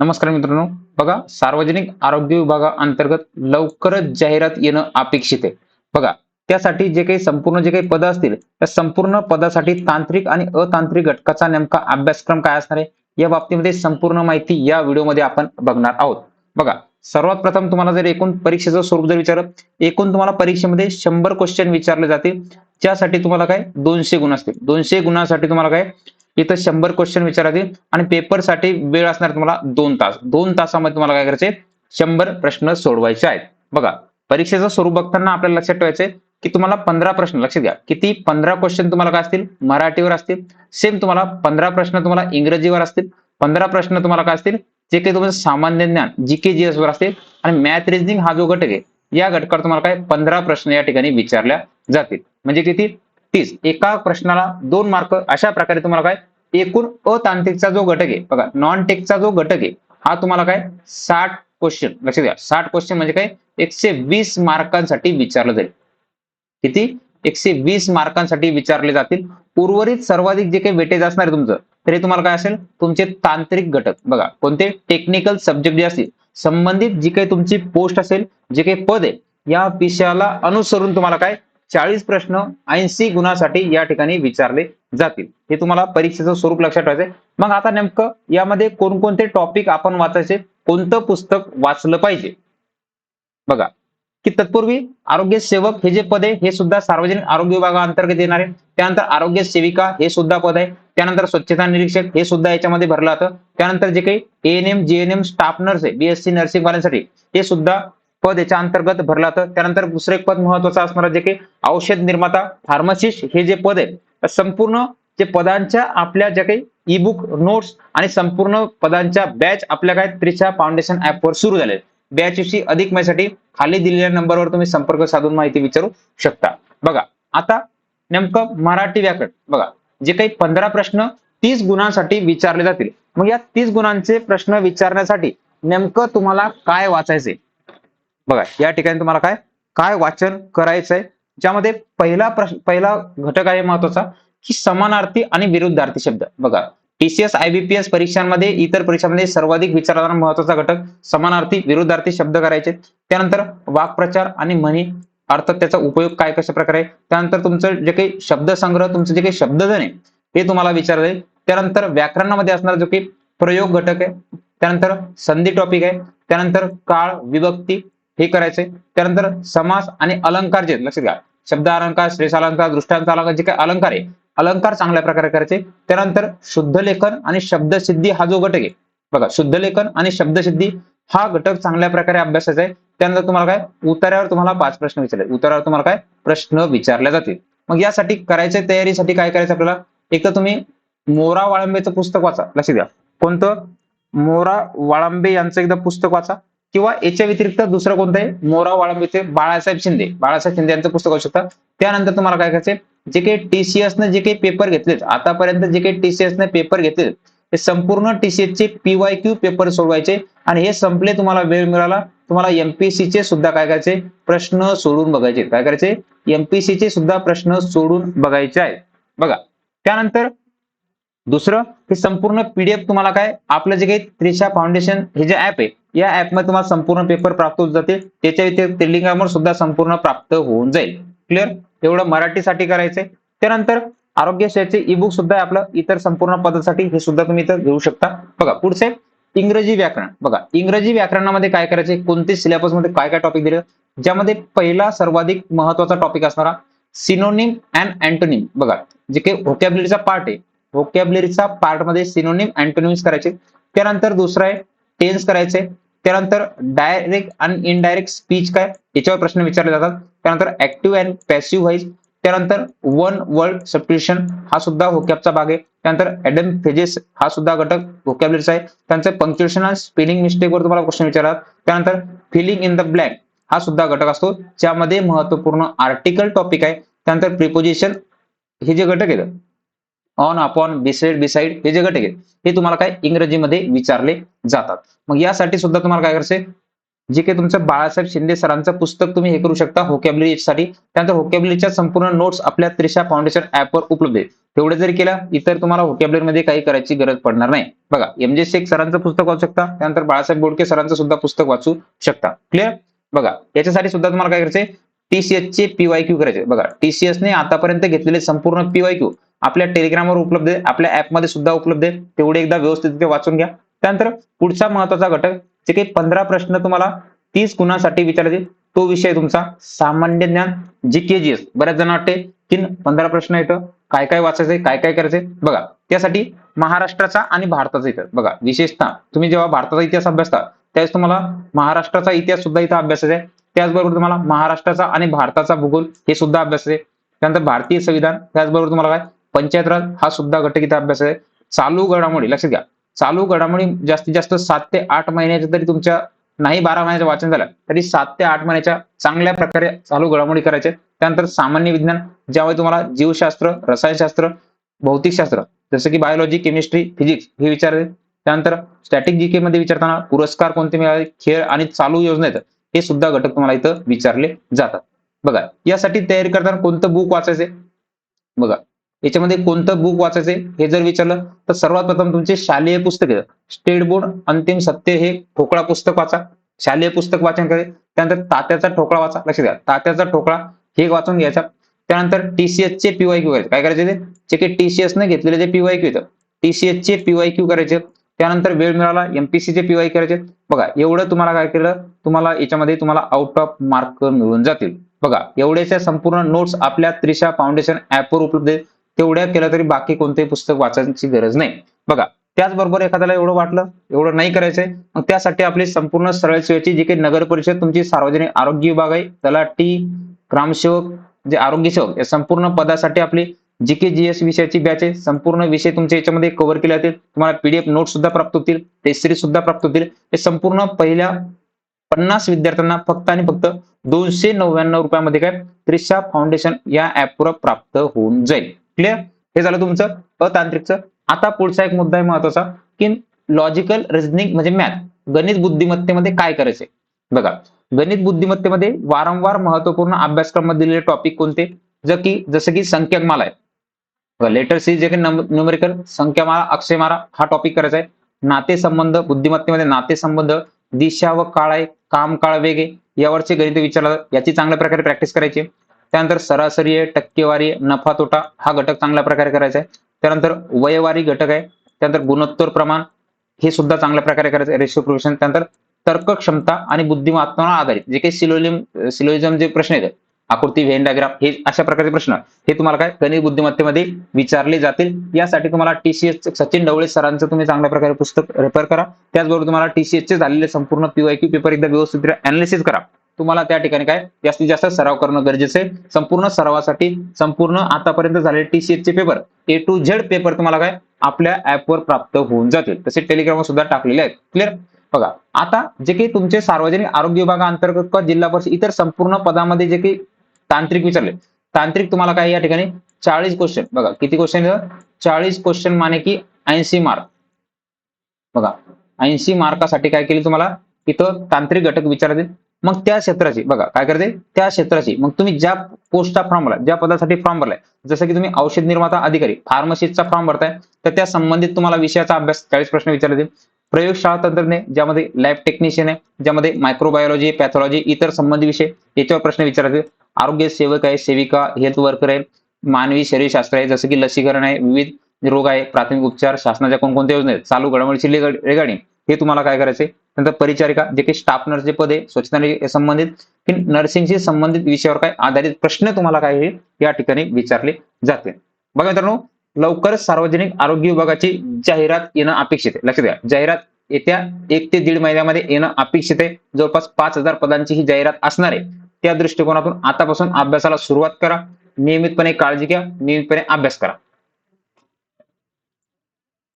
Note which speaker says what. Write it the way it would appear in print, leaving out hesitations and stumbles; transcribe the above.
Speaker 1: नमस्कार मित्रांनो. बघा, सार्वजनिक आरोग्य विभागाअंतर्गत लवकरच जाहिरात येणं अपेक्षित आहे. बघा, त्यासाठी संपूर्ण जे काही पदं असतील, त्या संपूर्ण पदासाठी तांत्रिक आणि अतांत्रिक घटकाचा नेमका अभ्यासक्रम काय असणार आहे, या बाबतीमध्ये संपूर्ण माहिती या व्हिडिओमध्ये आपण बघणार आहोत. बघा, सर्वात प्रथम तुम्हाला जर एकूण परीक्षेचं स्वरूप जर विचारलं, एकूण तुम्हाला परीक्षेमध्ये 100 क्वेश्चन विचारले जातील. ज्यासाठी तुम्हाला काय 200 गुण असतील. 200 गुणांसाठी तुम्हाला काय इथं 100 क्वेश्चन विचारतील आणि पेपरसाठी वेळ असणार तुम्हाला 2 तास. 2 तासामध्ये तुम्हाला काय करायचंय 100 प्रश्न सोडवायचे आहेत. बघा, परीक्षेचं स्वरूप बघताना आपल्याला लक्षात ठेवायचंय, की तुम्हाला 15 प्रश्न लक्षात घ्या. किती 15 क्वेश्चन तुम्हाला काय असतील मराठीवर असतील. सेम तुम्हाला 15 प्रश्न तुम्हाला इंग्रजीवर असतील. 15 प्रश्न तुम्हाला काय असतील जे काही तुमचं सामान्य ज्ञान जी-के जी-एस वर असतील आणि मॅथ रिझनिंग हा जो घटक आहे, या घटकावर तुम्हाला काय 15 प्रश्न या ठिकाणी विचारल्या जातील. म्हणजे किती 30. एका प्रश्नाला 2 मार्क अशा प्रकारे तुम्हाला काय एकूण अतांत्रिकचा जो घटक आहे बघा, नॉन टेकचा जो घटक आहे हा तुम्हाला काय 60 क्वेश्चन लक्षात घ्या. 60 क्वेश्चन म्हणजे काय 120 मार्कांसाठी विचारलं जाईल. किती 120 मार्कांसाठी विचारले जातील. उर्वरित सर्वाधिक जे काही वेटेज असणार आहे तुमचं, तरी तुम्हाला काय असेल तुमचे तांत्रिक घटक बघा, कोणते टेक्निकल सब्जेक्ट जे असतील, संबंधित जी काही तुमची पोस्ट असेल, जे काही पद आहे, या विषयाला अनुसरून तुम्हाला काय 40 प्रश्न 80 गुणासाठी या ठिकाणी विचारले जातील. हे तुम्हाला परीक्षेचं स्वरूप लक्षात ठेवायचंय. मग आता नेमकं यामध्ये कोणकोणते टॉपिक आपण वाचायचे, कोणतं पुस्तक वाचलं पाहिजे? बघा, की तत्पूर्वी आरोग्य सेवक हे जे पद आहे, हे सुद्धा सार्वजनिक आरोग्य विभागाअंतर्गत येणार आहे. त्यानंतर आरोग्य सेविका हे सुद्धा पद आहे. त्यानंतर स्वच्छता निरीक्षक हे सुद्धा याच्यामध्ये भरलं जातं. त्यानंतर जे काही एएनएम, जीएनएम स्टाफ नर्स आहे, बीएससी नर्सिंग वाल्यांसाठी हे सुद्धा पद याच्या अंतर्गत भरलं जातं. त्यानंतर दुसरं एक पद महत्वाचं असणार जे काही औषध निर्माता, फार्मासिस्ट हे जे पद आहे, संपूर्ण जे पदांच्या आपल्या ज्या काही ई-बुक, नोट्स आणि संपूर्ण पदांच्या बॅच आपल्या काय त्रिशा फाउंडेशन ॲपवर सुरू झाले. बॅचविषयी अधिक माहितीसाठी खाली दिलेल्या नंबरवर तुम्ही संपर्क साधून माहिती विचारू शकता. बघा, आता नेमकं मराठी व्याकरण बघा, जे काही 15 प्रश्न 30 गुणांसाठी विचारले जातील. मग या 30 गुणांचे प्रश्न विचारण्यासाठी नेमकं तुम्हाला काय वाचायचंय? बघा, या ठिकाणी तुम्हाला काय काय वाचन करायचंय? ज्यामध्ये पहिला घटक आहे महत्वाचा, की समानार्थी आणि विरुद्धार्थी शब्द. बघा, टीसीएस, आयबीपीएस परीक्षांमध्ये, इतर परीक्षांमध्ये सर्वाधिक विचारला जाणारा महत्वाचा घटक समानार्थी, विरुद्धार्थी शब्द करायचे. त्यानंतर वाक्प्रचार आणि म्हणी, अर्थात त्याचा उपयोग काय कशा प्रकारे आहे. त्यानंतर तुमचं जे काही शब्दसंग्रह, तुमचे जे काही शब्दजन आहे, हे तुम्हाला विचारलं जाईल. त्यानंतर व्याकरणामध्ये असणारा जो काही प्रयोग घटक आहे, त्यानंतर संधी टॉपिक आहे, त्यानंतर काळ, विभक्ती हे करायचंय. त्यानंतर समास आणि अलंकार जे लक्षात घ्या, शब्द अलंकार, श्रेष्ठ अलंकार, दृष्टांत अलंकार, जे काही अलंकार आहे, अलंकार चांगल्या प्रकारे करायचे. त्यानंतर शुद्ध लेखन आणि शब्दसिद्धी हा जो घटक आहे बघा, शुद्ध लेखन आणि शब्दसिद्धी हा घटक चांगल्या प्रकारे अभ्यासाचा आहे. त्यानंतर तुम्हाला काय उतार्यावर तुम्हाला 5 प्रश्न विचारले. उतार्यावर तुम्हाला काय प्रश्न विचारले जातील. मग यासाठी करायच्या तयारीसाठी काय करायचं आपल्याला, एक तर तुम्ही मोरा वाळंबेचं पुस्तक वाचा. लक्षात घ्या, कोणतं? मोरा वाळंबे यांचं एकदा पुस्तक वाचा. किंवा याच्या व्यतिरिक्त दुसरं कोणतं आहे, मोरा वाळंबेचे बाळासाहेब शिंदे यांचं पुस्तक वाचू शकता. त्यानंतर तुम्हाला काय करायचंय, जे काही टीसीएसने जे काही पेपर घेतलेत आतापर्यंत, जे काही टीसीएसने पेपर घेतलेत, ते संपूर्ण टीसीएसचे पीवायक्यू पेपर सोडवायचे आणि हे संपले, तुम्हाला वेळ मिळाला, तुम्हाला एमपीएससीचे सुद्धा काय करायचे प्रश्न सोडून बघायचे. काय करायचे? एमपीएससीचे सुद्धा प्रश्न सोडून बघायचे आहेत. बघा, त्यानंतर दुसरं, हे संपूर्ण पीडीएफ तुम्हाला काय आपलं जे काही त्रिशा फाउंडेशन हे जे ऍप आहे, या ऍपमध्ये तुम्हाला संपूर्ण पेपर प्राप्त होत जातील. त्याच्या व्यतिरिक्त टेलिग्रामवर सुद्धा संपूर्ण प्राप्त होऊन जाईल. क्लिअर? एवढं मराठीसाठी करायचंय. त्यानंतर आरोग्य सेवेचे ई बुक सुद्धा आहे आपलं, इतर संपूर्ण पदासाठी हे सुद्धा तुम्ही इथं घेऊ शकता. बघा, पुढचे इंग्रजी व्याकरण. बघा, इंग्रजी व्याकरणामध्ये काय करायचे, कोणते सिलेबस मध्ये काय काय टॉपिक दिले, ज्यामध्ये पहिला सर्वाधिक महत्वाचा टॉपिक असणारा सिनोनिम अँड अँटोनिम. बघा, जे काही व्होकॅब्युलरीचा पार्ट आहे, व्होकॅब्युलरीचा पार्ट मध्ये सिनोनिम अँटोनिम्स करायचे. त्यानंतर दुसरं आहे टेन्स करायचे. त्यानंतर डायरेक्ट आणि इनडायरेक्ट स्पीच काय, याच्यावर प्रश्न विचारले जातात. त्यानंतर ऍक्टिव्ह अँड पॅसिव्ह व्हॉइस. त्यानंतर वन वर्ड सबस्टिट्यूशन हा सुद्धा व्होकॅबचा भाग आहे. त्यानंतर ऍडम फेजेस हा सुद्धा घटक व्होकॅब्युलरीचा आहे. त्यानंतर पंक्च्युएशन आणि स्पेलिंग मिस्टेक वर तुम्हाला क्वेश्चन विचारतात. त्यानंतर फिलिंग इन द ब्लँक हा सुद्धा घटक असतो, ज्यामध्ये महत्वपूर्ण आर्टिकल टॉपिक आहे. त्यानंतर प्रिपोजिशन हे जे घटक आहेत, ऑन, अपॉन, बिसाइड, बिसाइड हे जे घटक आहेत, हे तुम्हाला काय इंग्रजीमध्ये विचारले जातात. मग यासाठी सुद्धा तुम्हाला काय करायचंय, जे काही तुमचं बाळासाहेब शिंदे सरांचं पुस्तक तुम्ही हे करू शकता व्होकॅब्युलरी साठी. त्यानंतर व्होकॅब्युलरीच्या संपूर्ण नोट्स आपल्या त्रिशा फाउंडेशन ऍपवर उपलब्ध आहे. तेवढे जरी केलं, इतर तुम्हाला व्होकॅब्युलरी मध्ये काही करायची गरज पडणार नाही. बघा, एम.जे. शेख सरांचं पुस्तक वाचू शकता, त्यानंतर बाळासाहेब बोडके सरांचं सुद्धा पुस्तक वाचू शकता. क्लिअर? बघा, याच्यासाठी सुद्धा तुम्हाला काय करायचंय, टीसीएसचे पीवायक्यू करायचे. बघा, टीसीएसने आतापर्यंत घेतलेले संपूर्ण पीवायक्यू आपल्या टेलिग्रामवर उपलब्ध आहे, आपल्या ऍपमध्ये सुद्धा उपलब्ध आहे. तेवढे एकदा व्यवस्थित वाचून घ्या. त्यानंतर पुढचा महत्वाचा घटक, जे काही 15 प्रश्न तुम्हाला 30 गुणांसाठी विचारायचे, तो विषय तुमचा सामान्य ज्ञान जीके-जीएस. बऱ्याच जण वाटते की 15 प्रश्न येतं, काय काय वाचायचंय, काय काय करायचंय. बघा, त्यासाठी महाराष्ट्राचा आणि भारताचा इतिहास. बघा, विशेषतः तुम्ही जेव्हा भारताचा इतिहास अभ्यासता त्यावेळेस तुम्हाला महाराष्ट्राचा इतिहास सुद्धा इथं अभ्यासायचा आहे. त्याचबरोबर तुम्हाला महाराष्ट्राचा आणि भारताचा भूगोल हे सुद्धा अभ्यासायचे आहे. त्यानंतर भारतीय संविधान, त्याचबरोबर तुम्हाला काय पंचायत राज हा सुद्धा घटक इथं अभ्यासायचा आहे. चालू घडामोडी लक्षात घ्या, चालू घडामोडी जास्तीत जास्त 7 ते 8 महिन्याच्या तरी तुमच्या, नाही 12 महिन्याचं वाचन झालं तरी 7 ते 8 महिन्याच्या चांगल्या प्रकारे चालू घडामोडी करायच्या. त्यानंतर सामान्य विज्ञान, ज्यावेळी तुम्हाला जीवशास्त्र, रसायनशास्त्र, भौतिकशास्त्र जसं की बायोलॉजी, केमिस्ट्री, फिजिक्स हे विचारले. त्यानंतर स्टॅटिक जीके मध्ये विचारताना पुरस्कार कोणते मिळाले, खेळ आणि चालू योजना आहेत हे सुद्धा घटक तुम्हाला इथं विचारले जातात. बघा, यासाठी तयारी करताना कोणतं बुक वाचायचे, बघा याच्यामध्ये कोणतं बुक वाचायचे हे जर विचारलं तर सर्वात प्रथम तुमचे शालेय पुस्तक आहे, स्टेट बोर्ड अंतिम सत्य हे ठोकळा पुस्तक वाचा, शालेय पुस्तक वाचन करेल. त्यानंतर तात्याचा ठोकळा वाचा, लक्षात घ्या तात्याचा ठोकळा हे वाचून घ्यायचा. त्यानंतर टीसीएस चे पीवायक्यू करायचे. काय करायचे ते, जे काही टीसीएस ने घेतलेले जे पीवायक्यू येतं, टीसीएस चे पीवायक्यू करायचे. त्यानंतर वेळ मिळाला एमपीसी चे पीवाय करायचे. बघा, एवढं तुम्हाला काय केलं, तुम्हाला याच्यामध्ये तुम्हाला आउट ऑफ मार्क मिळून जातील. बघा, एवढ्याच्या संपूर्ण नोट्स आपल्या त्रिशा फाउंडेशन ऍपवर उपलब्ध आहेत. तेवढ्या केलं तरी बाकी कोणतेही पुस्तक वाचायची गरज नाही. बघा, त्याचबरोबर एखाद्याला एवढं वाटलं एवढं नाही करायचंय, मग त्यासाठी आपली संपूर्ण सरळ सेवेची जी काही नगर परिषद तुमची सार्वजनिक आरोग्य विभाग आहे, तलाठी, ग्रामसेवक, जे आरोग्य सेवक या संपूर्ण पदासाठी आपली जीके-जीएस विषयाची बॅच आहे. संपूर्ण विषय तुमच्या याच्यामध्ये कव्हर केले जातील. तुम्हाला पीडीएफ नोट सुद्धा प्राप्त होतील, टेस्ट सिरीज सुद्धा प्राप्त होतील. हे संपूर्ण पहिल्या 50 विद्यार्थ्यांना फक्त आणि फक्त 299 रुपयामध्ये काय त्रिशा फाउंडेशन या ऍपवर प्राप्त होऊन जाईल. क्लिअर? हे झालं तुमचं अतांत्रिकचं. आता पुढचा एक मुद्दा आहे महत्वाचा, की लॉजिकल रिझनिंग म्हणजे मॅथ, गणित बुद्धिमत्तेमध्ये काय करायचंय. बघा, गणित बुद्धिमत्तेमध्ये वारंवार महत्वपूर्ण अभ्यासक्रमामध्ये दिलेले टॉपिक कोणते, जसं की संख्याकमाला आहे, लेटर सी जे काही न्यूमेरिकल, संख्यामाला, अक्षयमाला हा टॉपिक करायचा आहे. नातेसंबंध बुद्धिमत्तेमध्ये नातेसंबंध, दिशा व काळ आहे, काम काळ वेग आहे, यावरचे गणित विचारलं, याची चांगल्या प्रकारे प्रॅक्टिस करायची. त्यानंतर सरासरी आहे, टक्केवारी, नफा तोटा हा घटक चांगल्या प्रकारे करायचा आहे. त्यानंतर वयवारी घटक आहे, त्यानंतर गुणोत्तर प्रमाण हे सुद्धा चांगल्या प्रकारे करायचं आहे, रेशिओ प्रोग्रेशन. त्यानंतर तर्क क्षमता आणि बुद्धिमत्तेवर आधारित जे काही सिलोजिझम जे प्रश्न आहेत, आकृती, व्हेन डायग्राम, हे अशा प्रकारचे प्रश्न हे तुम्हाला काय गणित बुद्धिमत्तेमध्ये विचारले जातील. यासाठी तुम्हाला टीसीएस सचिन ढवळे सरांचं तुम्ही चांगल्या प्रकारे पुस्तक रेफर करा. त्याचबरोबर तुम्हाला टीसीएस चे झालेले संपूर्ण पीवायक्यू पेपर एकदा व्यवस्थित अनालिसिस करा. तुम्हाला त्या ठिकाणी काय जास्तीत जास्त सराव करणं गरजेचं आहे. संपूर्ण सरावासाठी संपूर्ण आतापर्यंत झालेले टीसीएस चे paper A to Z paper तुम्हाला काय आपल्या ऍपवर प्राप्त होऊन जातील. तसे टेलिग्रामवर सुद्धा टाकलेले आहेत. क्लिअर? बघा, आता जे काही तुमचे सार्वजनिक आरोग्य विभागाअंतर्गत किंवा जिल्हा परिषद इतर संपूर्ण पदामध्ये जे काही तांत्रिक विचारले, तांत्रिक तुम्हाला काय या ठिकाणी 40 क्वेश्चन, बघा किती क्वेश्चन, 40 क्वेश्चन माने की 80 मार्क. बघा, 80 मार्कासाठी काय केली तुम्हाला इथं तांत्रिक घटक विचारतील. मग त्या क्षेत्राची बघा काय करते, त्या क्षेत्राची मग तुम्ही ज्या पोस्टचा फॉर्म भरला, ज्या पदासाठी फॉर्म भरलाय, जसं की तुम्ही औषध निर्माता अधिकारी फार्मसिस्टचा फॉर्म भरताय, तर त्या संबंधित तुम्हाला विषयाचा अभ्यास 40 प्रश्न विचारले जातील. प्रयोगशाळा तंत्रज्ञ ज्यामध्ये लॅब टेक्निशियन आहे, ज्यामध्ये मायक्रोबायोलॉजी, पॅथॉलॉजी, इतर संबंधित विषय याच्यावर प्रश्न विचारले. आरोग्य सेवक आहे, सेविका, हेल्थ वर्कर आहे, मानवी शरीरशास्त्र आहे, जसं की लसीकरण आहे, विविध रोग आहे, प्राथमिक उपचार, शासनाच्या कोणकोणत्या योजना आहेत, चालू घडामोडीची रिगार्डिंग हे तुम्हाला काय करायचंय. नंतर परिचारिका जे काही स्टाफ नर्स जे पद आहे, स्वच्छता संबंधित नर्सिंगशी संबंधित विषयावर काय आधारित प्रश्न तुम्हाला काय या ठिकाणी विचारले जाते. बघा मित्रांनो, लवकरच सार्वजनिक आरोग्य विभागाची जाहिरात येणं अपेक्षित आहे. लक्षात घ्या, जाहिरात येत्या 1 ते 1.5 महिन्यामध्ये येणं अपेक्षित आहे. जवळपास 5,000 पदांची ही जाहिरात असणार आहे. त्या दृष्टिकोनातून आतापासून अभ्यासाला सुरुवात करा. नियमितपणे काळजी घ्या, नियमितपणे अभ्यास करा.